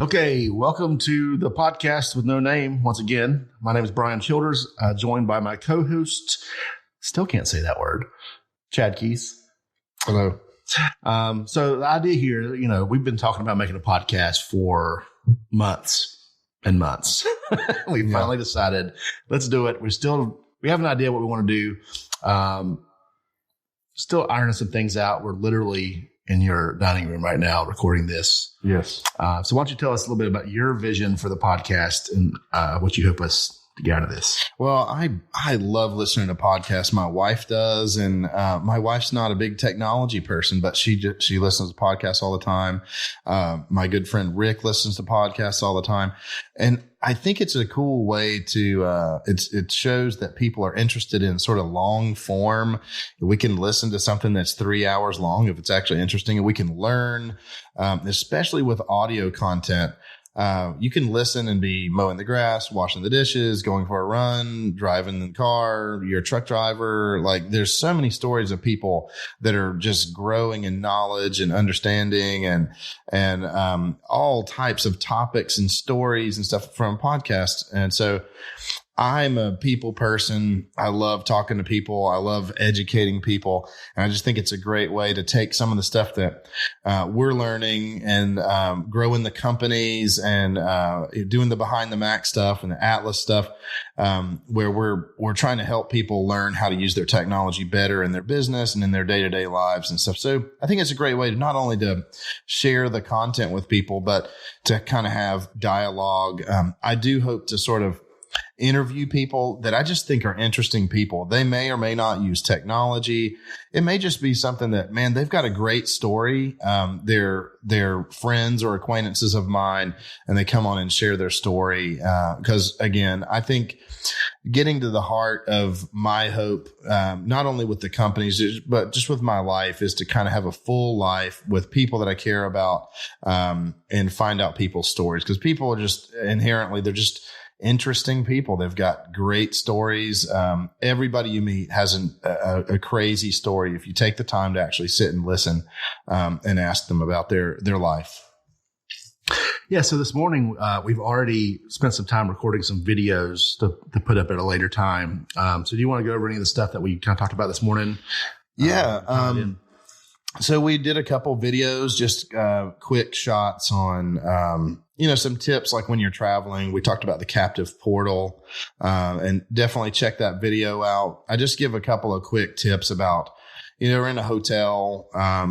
Okay, welcome to the podcast with no name. Once again, my name is Brian Childers, joined by my co-host, still can't say that word, Chad Keys. Hello. So the idea here, we've been talking about making a podcast for months and months. We finally decided, let's do it. We have an idea what we want to do. Still ironing some things out. We're literally in your dining room right now recording this. Yes. So why don't you tell us a little bit about your vision for the podcast and what you hope us to get out of this? Well, I love listening to podcasts. My wife does. And my wife's not a big technology person, but she listens to podcasts all the time. My good friend Rick listens to podcasts all the time. And I think it's a cool way to, it shows that people are interested in sort of long form. We can listen to something that's 3 hours long if it's actually interesting, and we can learn, especially with audio content. You can listen and be mowing the grass, washing the dishes, going for a run, driving the car, you're a truck driver. Like, there's so many stories of people that are just growing in knowledge and understanding and all types of topics and stories and stuff from podcasts. And so I'm a people person. I love talking to people. I love educating people. And I just think it's a great way to take some of the stuff that we're learning and growing the companies and doing the behind the Mac stuff and the Atlas stuff, where we're trying to help people learn how to use their technology better in their business and in their day-to-day lives and stuff. So I think it's a great way to not only to share the content with people, but to kind of have dialogue. I do hope to sort of interview people that I just think are interesting people. They may or may not use technology. It may just be something that, man, they've got a great story. They're friends or acquaintances of mine, and they come on and share their story. Because again, I think getting to the heart of my hope, not only with the companies, but just with my life, is to kind of have a full life with people that I care about, and find out people's stories. Because people are just inherently, they're just interesting people. They've got great stories. Everybody you meet has a crazy story if you take the time to actually sit and listen, and ask them about their life. Yeah. So this morning, we've already spent some time recording some videos to put up at a later time. So do you want to go over any of the stuff that we kind of talked about this morning? Yeah. So we did a couple videos, just quick shots on, some tips like when you're traveling. We talked about the captive portal, and definitely check that video out. I just give a couple of quick tips about, we're in a hotel.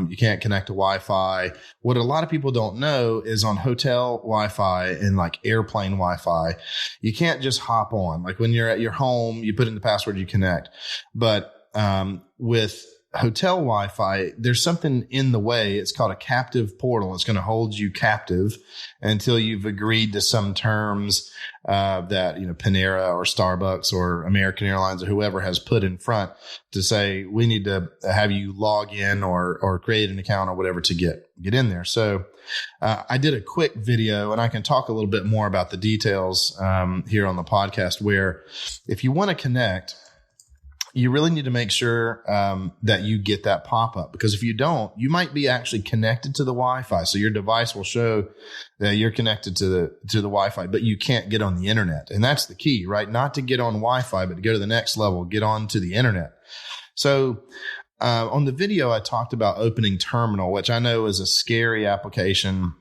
You can't connect to Wi-Fi. What a lot of people don't know is on hotel Wi-Fi and like airplane Wi-Fi, you can't just hop on. Like when you're at your home, you put in the password, you connect. But with hotel Wi-Fi, there's something in the way. It's called a captive portal. It's going to hold you captive until you've agreed to some terms that Panera or Starbucks or American Airlines or whoever has put in front to say, we need to have you log in or create an account or whatever to get in there. So I did a quick video, and I can talk a little bit more about the details here on the podcast, where if you want to connect, you really need to make sure that you get that pop-up, because if you don't, you might be actually connected to the Wi-Fi. So your device will show that you're connected to the Wi-Fi, but you can't get on the internet. And that's the key, right? Not to get on Wi-Fi, but to go to the next level, get on to the internet. So on the video, I talked about opening terminal, which I know is a scary application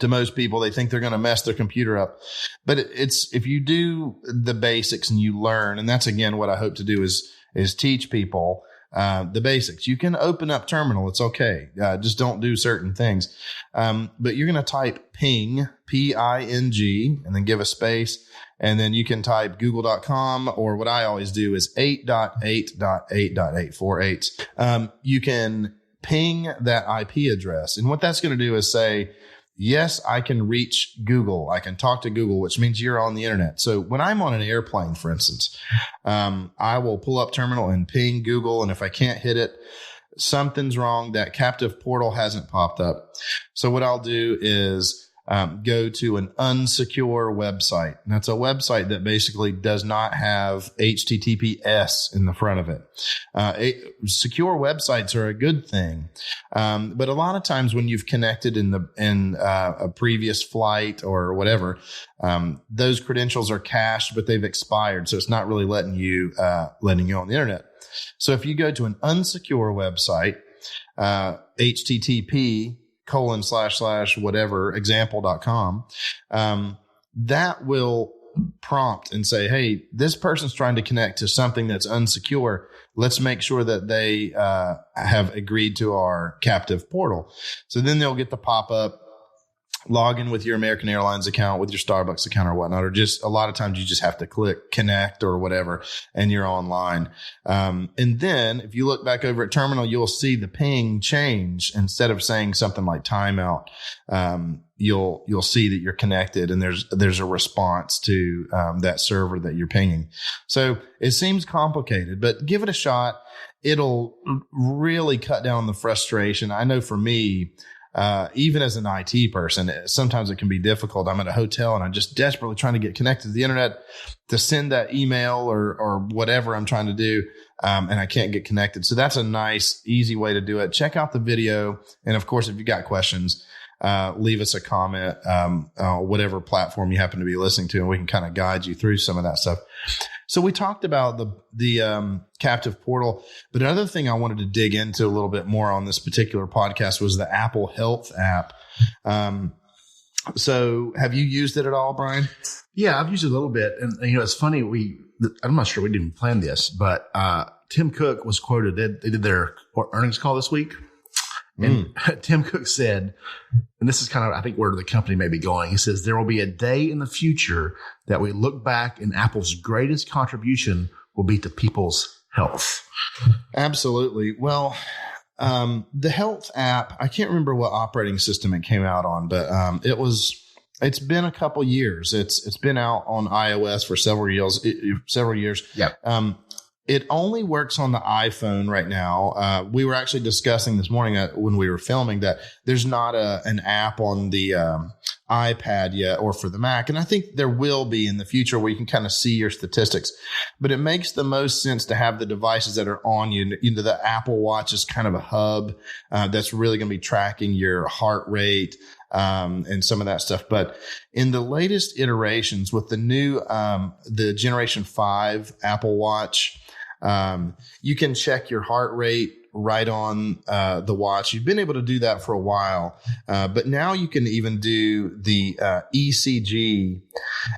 to most people. They think they're going to mess their computer up, but it's, if you do the basics and you learn, and that's again what I hope to do is teach people the basics. You can open up terminal. It's okay. Just don't do certain things. But you're going to type ping, P-I-N-G, and then give a space. And then you can type google.com, or what I always do is 8.8.8.848. You can ping that IP address. And what that's going to do is say, yes, I can reach Google. I can talk to Google, which means you're on the internet. So when I'm on an airplane, for instance, I will pull up terminal and ping Google. And if I can't hit it, something's wrong. That captive portal hasn't popped up. So what I'll do is go to an unsecure website. And that's a website that basically does not have HTTPS in the front of it. Secure websites are a good thing. But a lot of times when you've connected in a previous flight or whatever, those credentials are cached, but they've expired. So it's not really letting you on the internet. So if you go to an unsecure website, http:// example.com, that will prompt and say, hey, this person's trying to connect to something that's unsecure. Let's make sure that they have agreed to our captive portal. So then they'll get the pop-up, log in with your American Airlines account, with your Starbucks account or whatnot, or just a lot of times you just have to click connect or whatever and you're online. And then if you look back over at terminal, you'll see the ping change. Instead of saying something like timeout, you'll see that you're connected and there's a response to that server that you're pinging. So it seems complicated, but give it a shot. It'll really cut down the frustration. I know for me, even as an IT person, sometimes it can be difficult. I'm at a hotel and I'm just desperately trying to get connected to the internet to send that email or whatever I'm trying to do. And I can't get connected. So that's a nice, easy way to do it. Check out the video. And of course, if you got questions, leave us a comment, whatever platform you happen to be listening to, and we can kind of guide you through some of that stuff. So we talked about the captive portal, but another thing I wanted to dig into a little bit more on this particular podcast was the Apple Health app. So have you used it at all, Brian? Yeah, I've used it a little bit. And it's funny. I'm not sure we didn't plan this, but Tim Cook was quoted. They did their earnings call this week. And Tim Cook said, and this is kind of, I think, where the company may be going. He says, there will be a day in the future that we look back and Apple's greatest contribution will be to people's health. Absolutely. Well, the health app, I can't remember what operating system it came out on, but it's been a couple years. It's been out on iOS for several years. Yeah. It only works on the iPhone right now. We were actually discussing this morning when we were filming that there's not an app on the iPad yet or for the Mac. And I think there will be in the future where you can kind of see your statistics. But it makes the most sense to have the devices that are on you. You know, the Apple Watch is kind of a hub that's really going to be tracking your heart rate and some of that stuff. But in the latest iterations with the new the Generation 5 Apple Watch, you can check your heart rate right on the watch. You've been able to do that for a while, but now you can even do the ECG,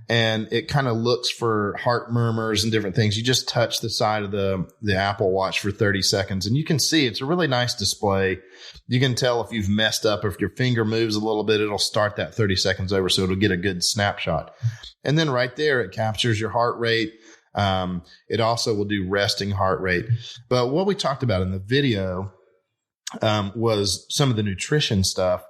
and it kind of looks for heart murmurs and different things. You just touch the side of the Apple Watch for 30 seconds, and you can see it's a really nice display. You can tell if you've messed up, or if your finger moves a little bit, it'll start that 30 seconds over, so it'll get a good snapshot. And then right there, it captures your heart rate. It also will do resting heart rate. But what we talked about in the video was some of the nutrition stuff.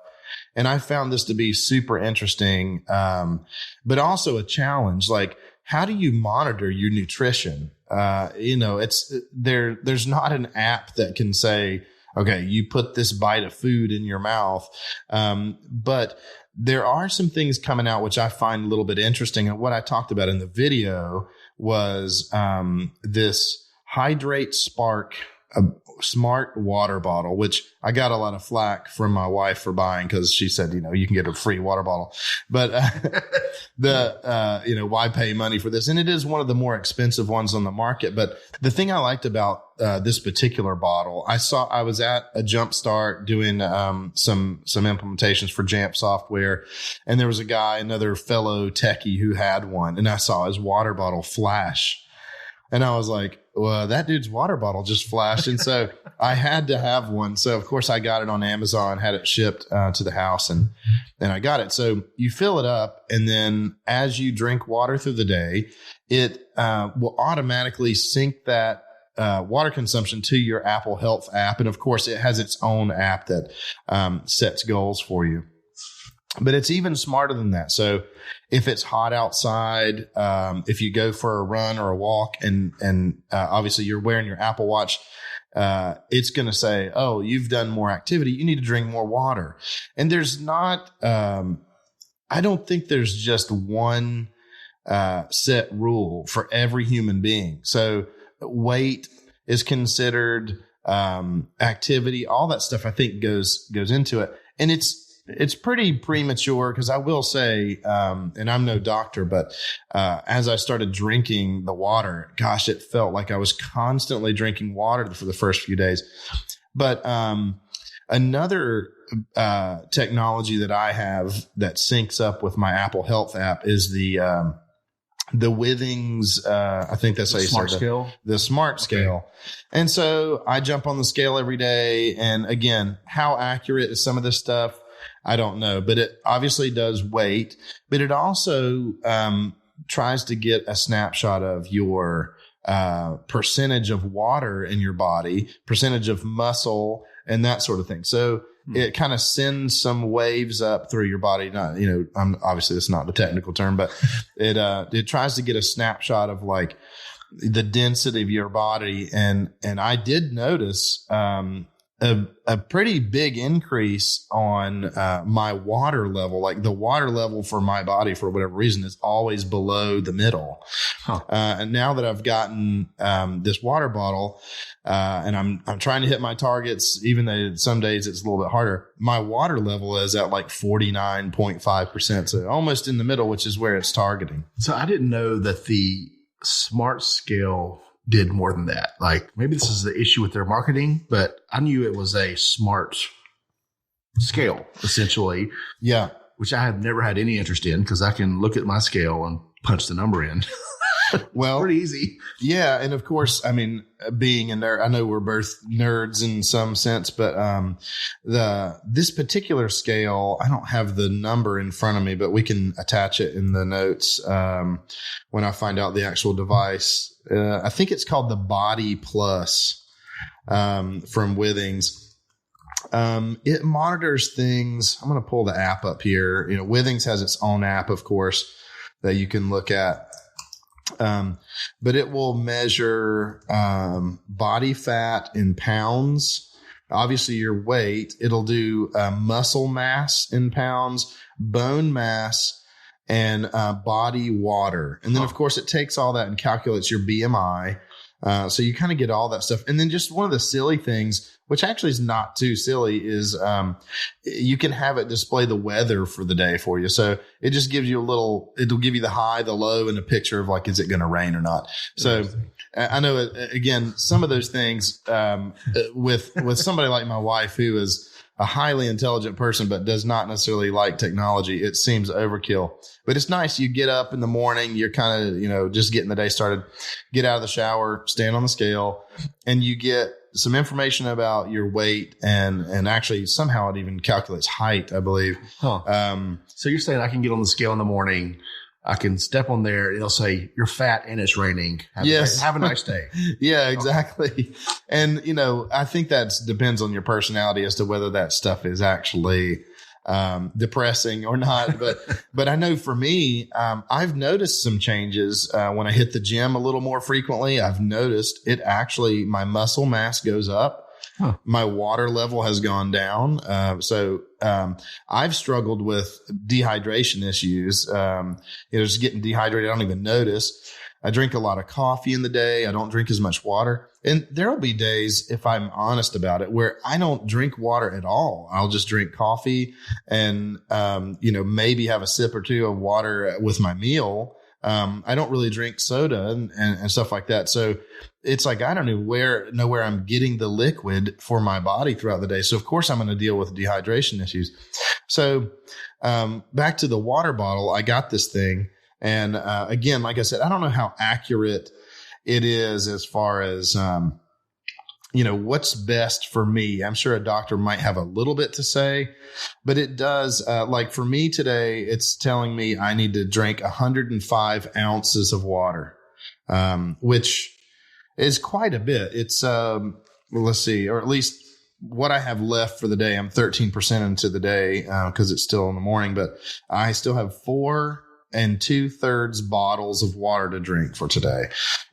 And I found this to be super interesting, but also a challenge. Like, how do you monitor your nutrition? There's not an app that can say, okay, you put this bite of food in your mouth. But there are some things coming out which I find a little bit interesting. And what I talked about in the video was this Hydrate Spark smart water bottle, which I got a lot of flack from my wife for buying because she said, you can get a free water bottle. But why pay money for this? And it is one of the more expensive ones on the market. But the thing I liked about this particular bottle, I was at a Jumpstart doing some implementations for Jamf software, and there was another fellow techie who had one, and I saw his water bottle flash. And I was like, well, that dude's water bottle just flashed. And so I had to have one. So, of course, I got it on Amazon, had it shipped to the house, and I got it. So you fill it up, and then as you drink water through the day, it will automatically sync that water consumption to your Apple Health app. And, of course, it has its own app that sets goals for you. But it's even smarter than that. So if it's hot outside, if you go for a run or a walk and obviously you're wearing your Apple Watch, it's going to say, oh, you've done more activity. You need to drink more water. And there's not I don't think there's just one set rule for every human being. So weight is considered, activity, all that stuff I think goes into it. And it's pretty premature because I will say, and I'm no doctor, but as I started drinking the water, gosh, it felt like I was constantly drinking water for the first few days. But another technology that I have that syncs up with my Apple Health app is the Withings, I think that's how you Smart say it. Scale. The Smart Scale. And so I jump on the scale every day. And again, how accurate is some of this stuff? I don't know, but it obviously does weight, but it also tries to get a snapshot of your percentage of water in your body, percentage of muscle, and that sort of thing. So it kind of sends some waves up through your body. Not, obviously that's not the technical term, but it tries to get a snapshot of like the density of your body. And I did notice, a pretty big increase on my water level. Like the water level for my body, for whatever reason, is always below the middle. And now that I've gotten this water bottle, and I'm trying to hit my targets, even though some days it's a little bit harder, my water level is at like 49.5%. So almost in the middle, which is where it's targeting. So I didn't know that the Smart Scale did more than that. Like maybe this is the issue with their marketing, but I knew it was a smart scale essentially. Yeah. Which I have never had any interest in because I can look at my scale and punch the number in. Well, pretty easy. Yeah. And of course, I mean, being a nerd, I know we're both nerds in some sense, but this particular scale, I don't have the number in front of me, but we can attach it in the notes when I find out the actual device. I think it's called the Body Plus from Withings. It monitors things. I'm going to pull the app up here. Withings has its own app, of course, that you can look at. But it will measure body fat in pounds, obviously your weight. It'll do muscle mass in pounds, bone mass, and body water. And then, of course, it takes all that and calculates your BMI. So you kind of get all that stuff. And then just one of the silly things, which actually is not too silly, is you can have it display the weather for the day for you. So it just gives you it'll give you the high, the low, and a picture of like, is it going to rain or not? So I know, again, some of those things with somebody like my wife, who is a highly intelligent person, but does not necessarily like technology, it seems overkill. But it's nice. You get up in the morning, you're kind of, just getting the day started, get out of the shower, stand on the scale, and you get some information about your weight, and actually somehow it even calculates height, I believe. So you're saying I can get on the scale in the morning, I can step on there, it'll say you're fat and it's raining. Have a nice day. Yeah, exactly. And, I think that depends on your personality as to whether that stuff is actually depressing or not. But I know for me, I've noticed some changes when I hit the gym a little more frequently. I've noticed my muscle mass goes up. Huh. My water level has gone down. So I've struggled with dehydration issues. Just getting dehydrated. I don't even notice. I drink a lot of coffee in the day. I don't drink as much water. And there will be days, if I'm honest about it, where I don't drink water at all. I'll just drink coffee and, maybe have a sip or two of water with my meal. I don't really drink soda and stuff like that. So it's like, I don't know where I'm getting the liquid for my body throughout the day. So of course I'm going to deal with dehydration issues. So, back to the water bottle, I got this thing. And, again, like I said, I don't know how accurate it is as far as, what's best for me. I'm sure a doctor might have a little bit to say, but it does, like for me today, it's telling me I need to drink 105 ounces of water, which is quite a bit. It's, let's see, or at least what I have left for the day. I'm 13% into the day, cause it's still in the morning, but I still have 4 2/3 bottles of water to drink for today.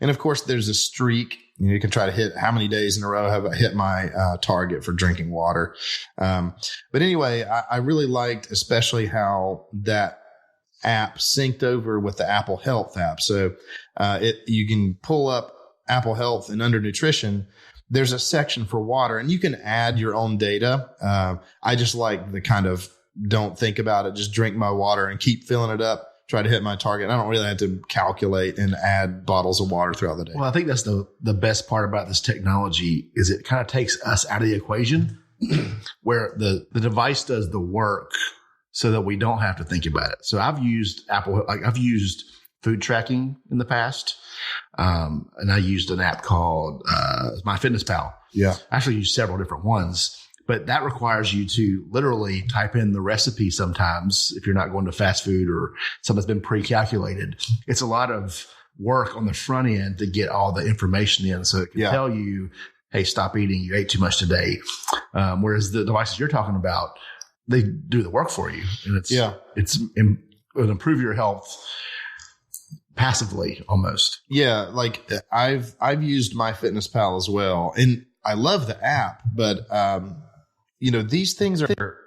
And of course there's a streak. You can try to hit how many days in a row have I hit my target for drinking water. But anyway, I really liked especially how that app synced over with the Apple Health app. So you can pull up Apple Health, and under nutrition, there's a section for water, and you can add your own data. I just like the kind of don't think about it, just drink my water and keep filling it up, try to hit my target. I don't really have to calculate and add bottles of water throughout the day. Well, I think that's the best part about this technology is it kind of takes us out of the equation where the device does the work so that we don't have to think about it. So I've used I've used food tracking in the past. And I used an app called MyFitnessPal. Yeah. I actually used several different ones, but that requires you to literally type in the recipe sometimes if you're not going to fast food or something that's been pre-calculated. It's a lot of work on the front end to get all the information in so it can tell you, hey, stop eating. You ate too much today. Whereas the devices you're talking about, they do the work for you. And it'll improve your health passively almost. Yeah. Like I've used MyFitnessPal as well. And I love the app, but, these things are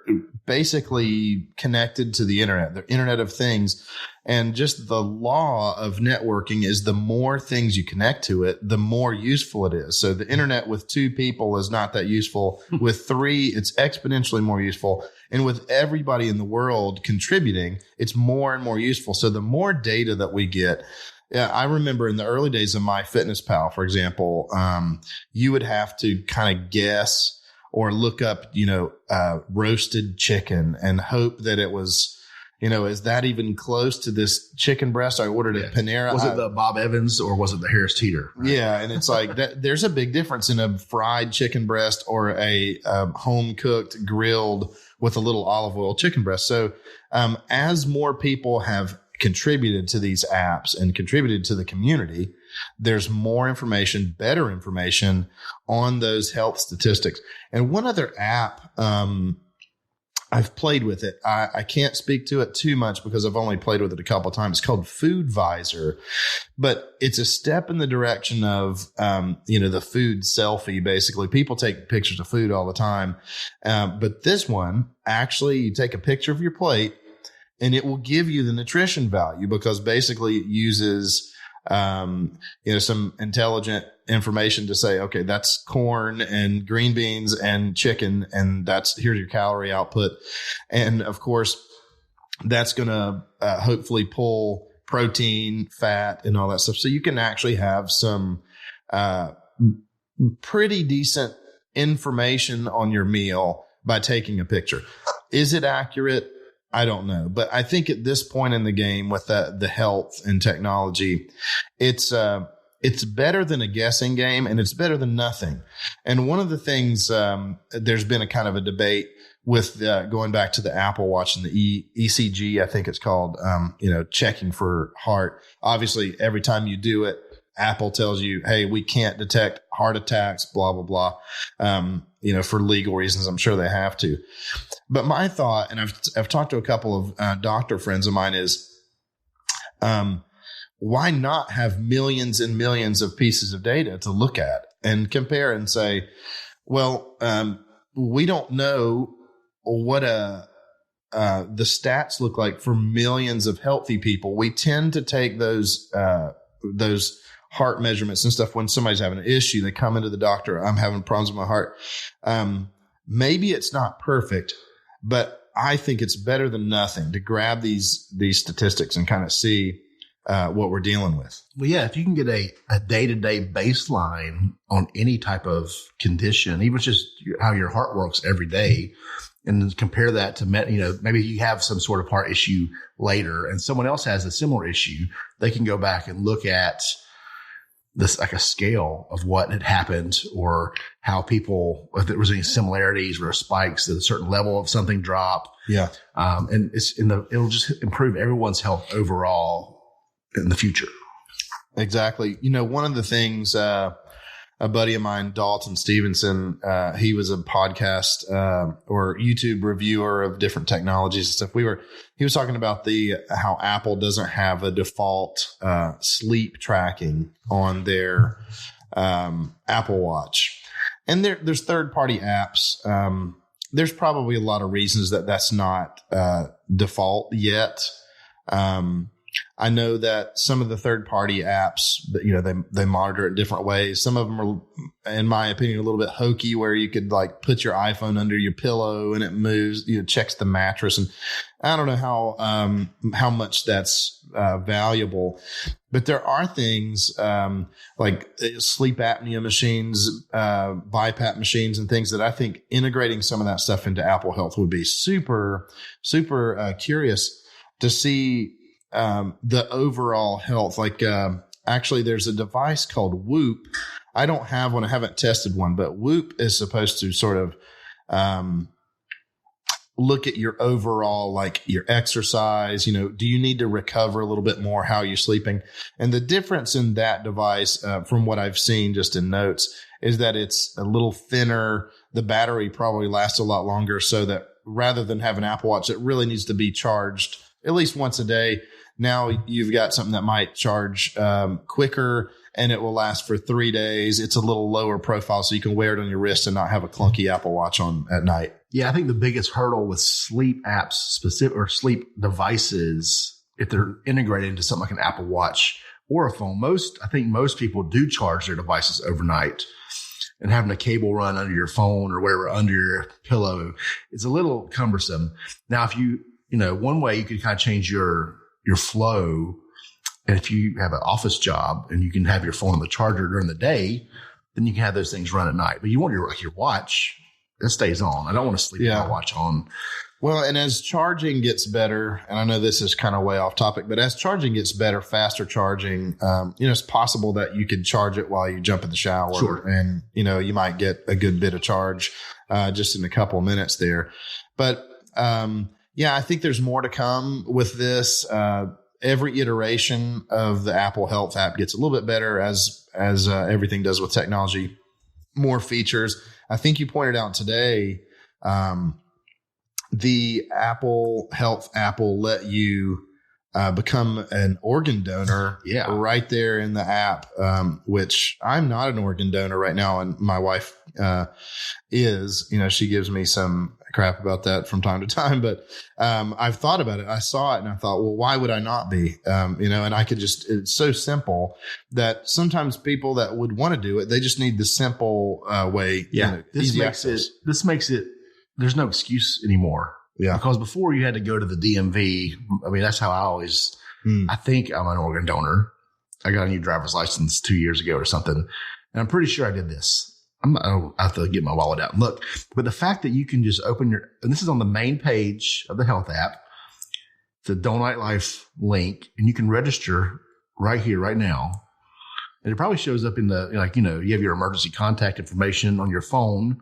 basically connected to the internet, the Internet of Things. And just the law of networking is the more things you connect to it, the more useful it is. So the internet with 2 people is not that useful. With 3, it's exponentially more useful. And with everybody in the world contributing, it's more and more useful. So the more data that we get, I remember in the early days of MyFitnessPal, for example, you would have to kind of guess or look up, roasted chicken and hope that it was, is that even close to this chicken breast I ordered at Panera? Was it the Bob Evans or was it the Harris Teeter? Right? Yeah. And it's like there's a big difference in a fried chicken breast or a home cooked grilled with a little olive oil chicken breast. So as more people have contributed to these apps and contributed to the community, there's more information, better information on those health statistics. And one other app, I've played with it. I can't speak to it too much because I've only played with it a couple of times. It's called Foodvisor, but it's a step in the direction of, the food selfie. Basically, people take pictures of food all the time. But this one, actually, you take a picture of your plate and it will give you the nutrition value because basically it uses, some intelligent information to say, okay, that's corn and green beans and chicken. And here's your calorie output. And of course, that's going to hopefully pull protein, fat, and all that stuff. So you can actually have some pretty decent information on your meal by taking a picture. Is it accurate? I don't know, but I think at this point in the game with the health and technology, it's better than a guessing game and it's better than nothing. And one of the things, there's been a kind of a debate with going back to the Apple Watch and the ECG, I think it's called, checking for heart. Obviously, every time you do it, Apple tells you, hey, we can't detect heart attacks, blah, blah, blah, for legal reasons. I'm sure they have to. But my thought, and I've talked to a couple of doctor friends of mine, is why not have millions and millions of pieces of data to look at and compare and say, well, we don't know what the stats look like for millions of healthy people. We tend to take those heart measurements and stuff when somebody's having an issue. They come into the doctor, I'm having problems with my heart. Maybe it's not perfect, but I think it's better than nothing to grab these statistics and kind of see what we're dealing with. Well, yeah, if you can get a day-to-day baseline on any type of condition, even just how your heart works every day, and then compare that to, maybe you have some sort of heart issue later and someone else has a similar issue, they can go back and look at this like a scale of what had happened or how people, if there was any similarities or spikes at a certain level of something drop. Yeah. And it'll just improve everyone's health overall in the future. Exactly. One of the things, a buddy of mine, Dalton Stevenson, he was a podcast or YouTube reviewer of different technologies and stuff. He was talking about how Apple doesn't have a default sleep tracking on their Apple Watch, and there's third party apps. There's probably a lot of reasons that's not default yet. I know that some of the third-party apps, they monitor it in different ways. Some of them are, in my opinion, a little bit hokey, where you could like put your iPhone under your pillow and it moves, checks the mattress. And I don't know how much that's valuable, but there are things like sleep apnea machines, BiPAP machines, and things that I think integrating some of that stuff into Apple Health would be super, super curious to see the overall health. Like, actually there's a device called Whoop. I don't have one. I haven't tested one, but Whoop is supposed to sort of, look at your overall, like your exercise, do you need to recover a little bit more? How are you sleeping? And the difference in that device, from what I've seen just in notes, is that it's a little thinner. The battery probably lasts a lot longer, so that rather than have an Apple Watch that really needs to be charged at least once a day, now you've got something that might charge quicker, and it will last for 3 days. It's a little lower profile, so you can wear it on your wrist and not have a clunky Apple Watch on at night. Yeah, I think the biggest hurdle with sleep apps specific or sleep devices, if they're integrated into something like an Apple Watch or a phone, I think most people do charge their devices overnight, and having a cable run under your phone or whatever under your pillow is a little cumbersome. Now, if one way you could kind of change your flow, and if you have an office job and you can have your phone on the charger during the day, then you can have those things run at night. But you want your watch, it stays on. I don't want to sleep with my watch on. Well, and as charging gets better, and I know this is kind of way off topic, but as charging gets better, faster charging, it's possible that you could charge it while you jump in the shower. Sure. And, you might get a good bit of charge just in a couple of minutes there. But, I think there's more to come with this. Every iteration of the Apple Health app gets a little bit better as everything does with technology, more features. I think you pointed out today, the Apple Health app will let you become an organ donor right there in the app, which I'm not an organ donor right now, and my wife is. She gives me some crap about that from time to time, but I've thought about it. I saw it and I thought, well, why would I not be? And I could it's so simple that sometimes people that would want to do it, they just need the simple way. Yeah. This makes it, there's no excuse anymore. Yeah. Because before you had to go to the DMV. I mean, that's how I think I'm an organ donor. I got a new driver's license 2 years ago or something. And I'm pretty sure I did this. I have to get my wallet out and look. But the fact that you can just open and this is on the main page of the health app, the Donut Life link, and you can register right here, right now. And it probably shows up in the, you have your emergency contact information on your phone.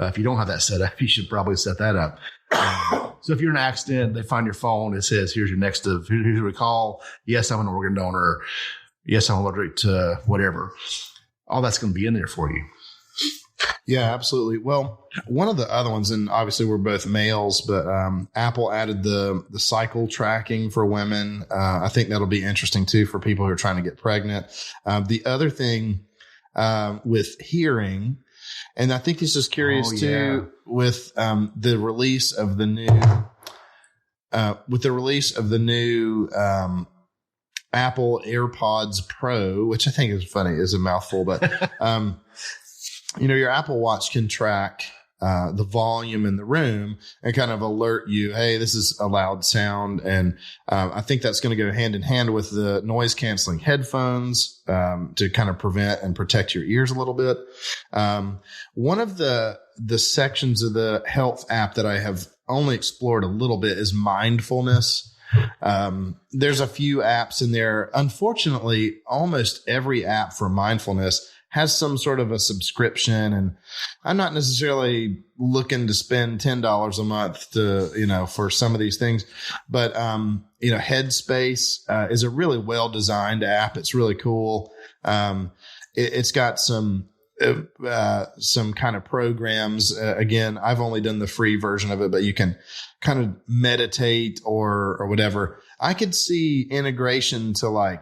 If you don't have that set up, you should probably set that up. So if you're in an accident, they find your phone. It says, here's your call. Yes, I'm an organ donor. Yes, I'm allergic to whatever. All that's going to be in there for you. Yeah, absolutely. Well, one of the other ones, and obviously we're both males, but Apple added the cycle tracking for women. I think that'll be interesting too for people who are trying to get pregnant. The other thing with hearing, and I think this is curious too, with the release of the new Apple AirPods Pro, which I think is funny, is a mouthful, but your Apple Watch can track the volume in the room and kind of alert you, hey, this is a loud sound. And I think that's going to go hand in hand with the noise canceling headphones to kind of prevent and protect your ears a little bit. One of the sections of the health app that I have only explored a little bit is mindfulness. There's a few apps in there. Unfortunately, almost every app for mindfulness has some sort of a subscription, and I'm not necessarily looking to spend $10 a month to, for some of these things, but, Headspace, is a really well-designed app. It's really cool. It's got some kind of programs. Again, I've only done the free version of it, but you can kind of meditate or whatever. I could see integration to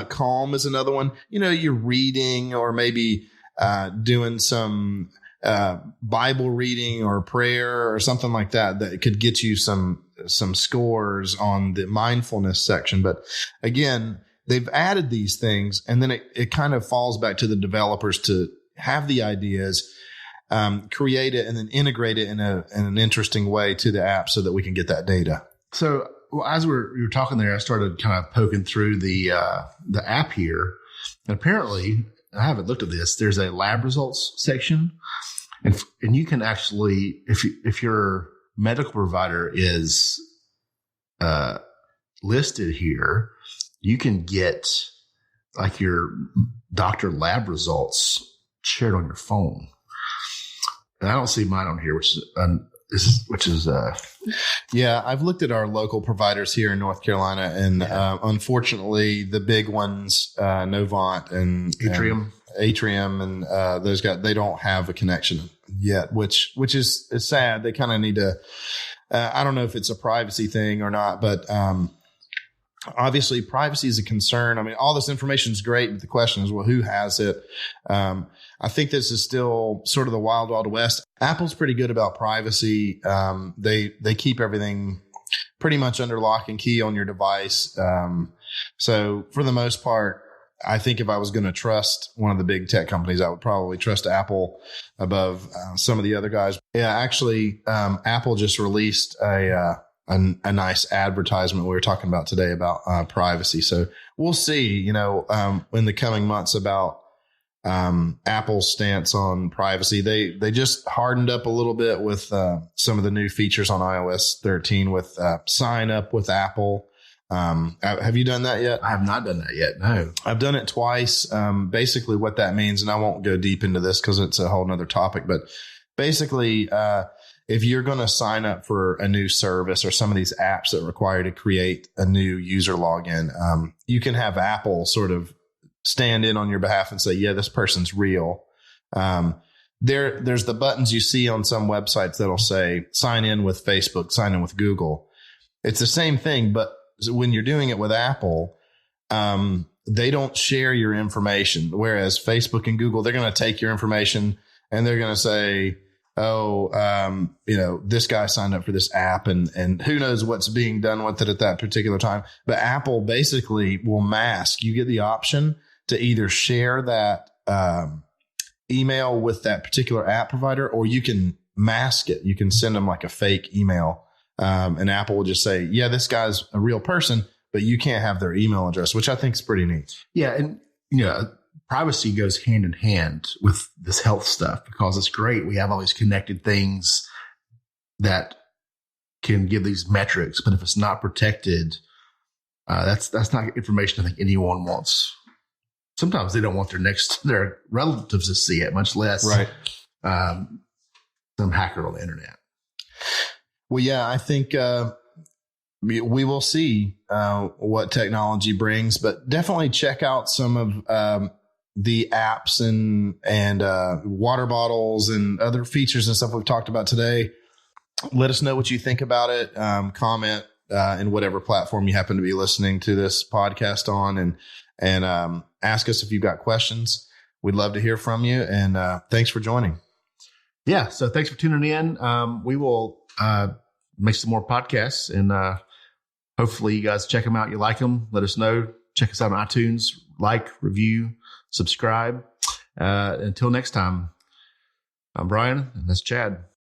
Calm is another one. You're reading or maybe doing some Bible reading or prayer or something like that could get you some some scores on the mindfulness section. But again, they've added these things, and then it kind of falls back to the developers to have the ideas, create it, and then integrate it in an interesting way to the app so that we can get that data. So as you were talking there, I started kind of poking through the app here, and apparently I haven't looked at this. There's a lab results section, and you can actually, if your medical provider is listed here, you can get like your doctor lab results shared on your phone. And I don't see mine on here, which is yeah, I've looked at our local providers here in North Carolina, and unfortunately, the big ones, Novant and Atrium, and those guys, they don't have a connection yet, which is sad. They kind of need to. I don't know if it's a privacy thing or not, but obviously, privacy is a concern. I mean, all this information is great, but the question is, well, who has it? I think this is still sort of the wild, wild west. Apple's pretty good about privacy. They keep everything pretty much under lock and key on your device. So for the most part, I think if I was going to trust one of the big tech companies, I would probably trust Apple above some of the other guys. Yeah, actually, Apple just released a nice advertisement we were talking about today about privacy. So we'll see, in the coming months about Apple's stance on privacy. They just hardened up a little bit with some of the new features on iOS 13 with sign up with Apple. Have you done that yet? I have not done that yet. No, I've done it twice. Basically what that means, and I won't go deep into this because it's a whole nother topic, but basically, if you're going to sign up for a new service or some of these apps that require you to create a new user login, you can have Apple sort of stand in on your behalf and say, yeah, this person's real. There's the buttons you see on some websites that'll say sign in with Facebook, sign in with Google. It's the same thing, but when you're doing it with Apple, they don't share your information. Whereas Facebook and Google, they're going to take your information and they're going to say, this guy signed up for this app and who knows what's being done with it at that particular time. But Apple basically will mask. You get the option to either share that email with that particular app provider, or you can mask it. You can send them like a fake email. And Apple will just say, yeah, this guy's a real person, but you can't have their email address, which I think is pretty neat. Yeah. And, privacy goes hand in hand with this health stuff because it's great. We have all these connected things that can give these metrics, but if it's not protected, that's not information I think anyone wants. Sometimes they don't want their relatives to see it, much less some hacker on the internet. Well, yeah, I think we will see what technology brings, but definitely check out some of the apps and water bottles and other features and stuff we've talked about today. Let us know what you think about it. Comment in whatever platform you happen to be listening to this podcast on, and ask us if you've got questions. We'd love to hear from you. And thanks for joining. Yeah. So thanks for tuning in. We will make some more podcasts, and hopefully you guys check them out. You like them. Let us know. Check us out on iTunes. Like, review, subscribe. Until next time, I'm Brian, and that's Chad.